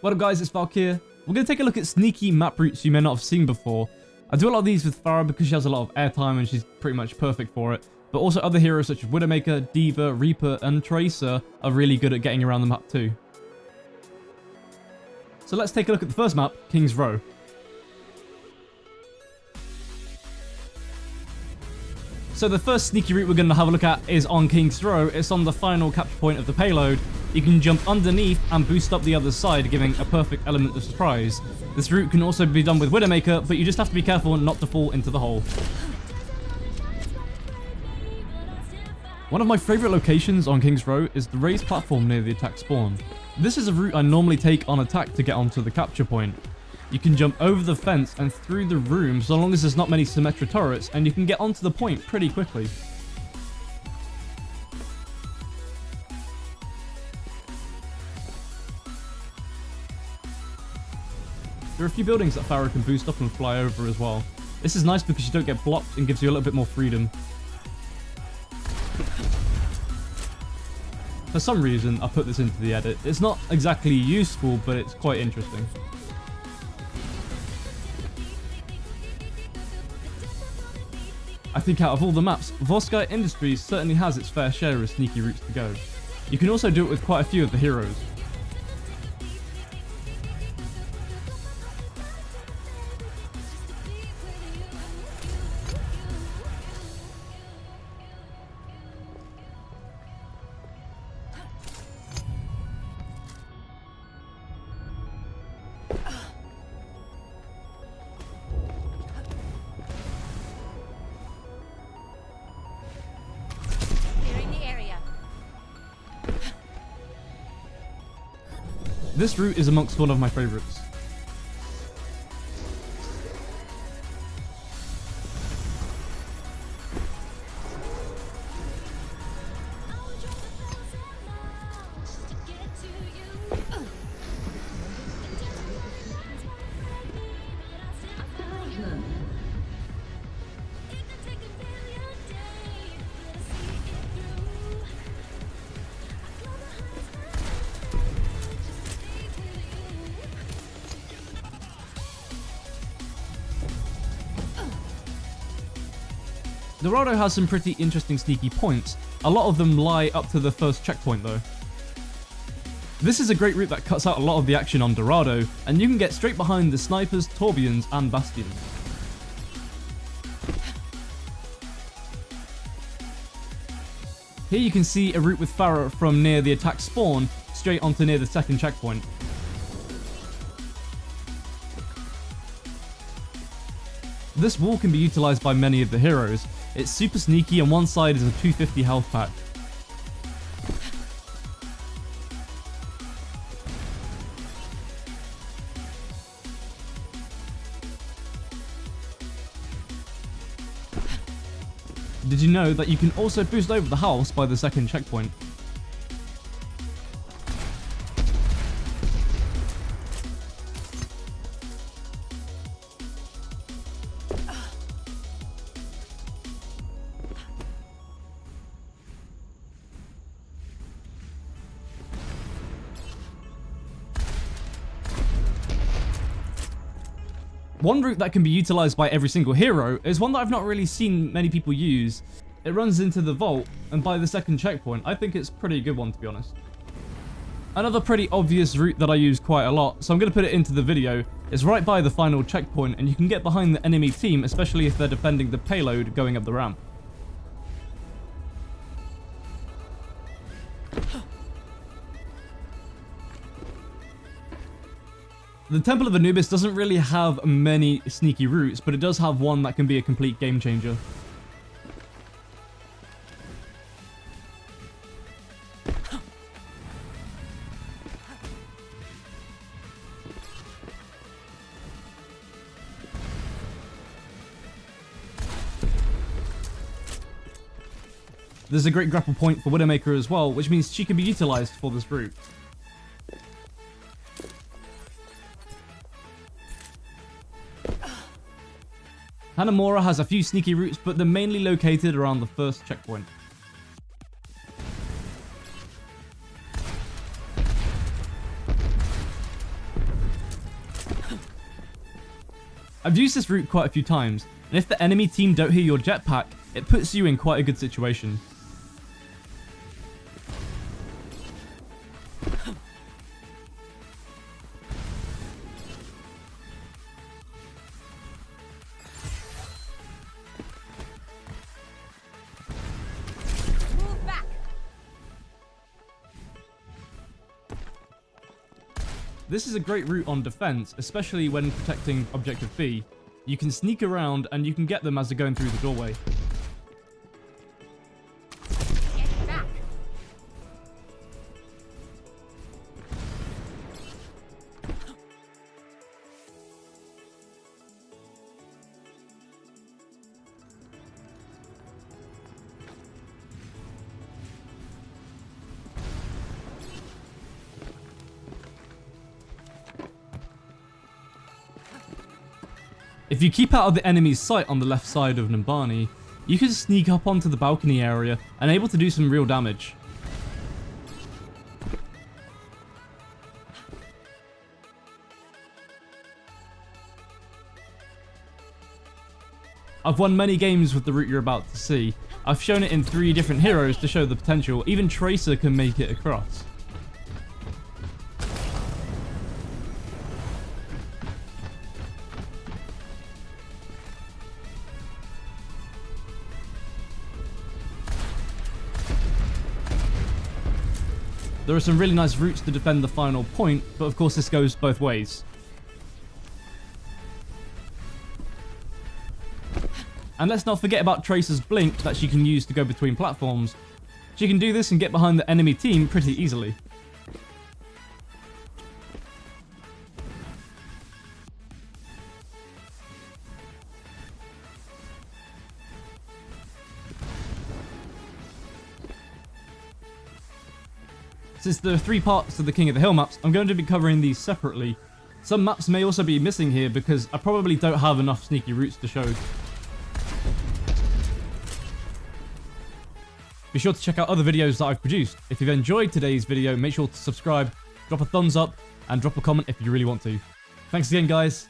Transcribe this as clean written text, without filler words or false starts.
What up guys, it's Valkia. We're going to take a look at sneaky map routes you may not have seen before. I do a lot of these with Pharah because she has a lot of airtime and she's pretty much perfect for it. But also other heroes such as Widowmaker, Diva, Reaper and Tracer are really good at getting around the map too. So let's take a look at the first map, KINGSROW. So the first sneaky route we're going to have a look at is on KINGSROW. It's on the final capture point of the payload. You can jump underneath and boost up the other side, giving a perfect element of surprise. This route can also be done with Widowmaker, but you just have to be careful not to fall into the hole. One of my favourite locations on KINGSROW is the raised platform near the attack spawn. This is a route I normally take on attack to get onto the capture point. You can jump over the fence and through the room so long as there's not many Symmetra turrets, and you can get onto the point pretty quickly. There are a few buildings that Pharah can boost up and fly over as well. This is nice because you don't get blocked and gives you a little bit more freedom. For some reason, I put this into the edit. It's not exactly useful, but it's quite interesting. I think out of all the maps, VOLSKAYA Industries certainly has its fair share of sneaky routes to go. You can also do it with quite a few of the heroes. This route is amongst one of my favourites. DORADO has some pretty interesting sneaky points. A lot of them lie up to the first checkpoint though. This is a great route that cuts out a lot of the action on DORADO, and you can get straight behind the snipers, Torbjorns and Bastions. Here you can see a route with Pharah from near the attack spawn straight onto near the second checkpoint. This wall can be utilised by many of the heroes. It's super sneaky and one side is a 250 health pack. Did you know that you can also boost over the house by the second checkpoint? One route that can be utilised by every single hero is one that I've not really seen many people use. It runs into the vault, and by the second checkpoint, I think it's a pretty good one to be honest. Another pretty obvious route that I use quite a lot, so I'm going to put it into the video, is right by the final checkpoint, and you can get behind the enemy team, especially if they're defending the payload going up the ramp. The Temple of ANUBIS doesn't really have many sneaky routes, but it does have one that can be a complete game changer. There's a great grapple point for Widowmaker as well, which means she can be utilised for this route. HANAMURA has a few sneaky routes, but they're mainly located around the first checkpoint. I've used this route quite a few times, and if the enemy team don't hear your jetpack, it puts you in quite a good situation. This is a great route on defense, especially when protecting Objective B. You can sneak around and you can get them as they're going through the doorway. Get back. If you keep out of the enemy's sight on the left side of Numbani, you can sneak up onto the balcony area and able to do some real damage. I've won many games with the route you're about to see. I've shown it in 3 different heroes to show the potential. Even Tracer can make it across. There are some really nice routes to defend the final point, but of course this goes both ways. And let's not forget about Tracer's blink that she can use to go between platforms. She can do this and get behind the enemy team pretty easily. Since there are 3 parts to the King of the Hill maps, I'm going to be covering these separately. Some maps may also be missing here because I probably don't have enough sneaky routes to show. Be sure to check out other videos that I've produced. If you've enjoyed today's video, make sure to subscribe, drop a thumbs up, and drop a comment if you really want to. Thanks again, guys.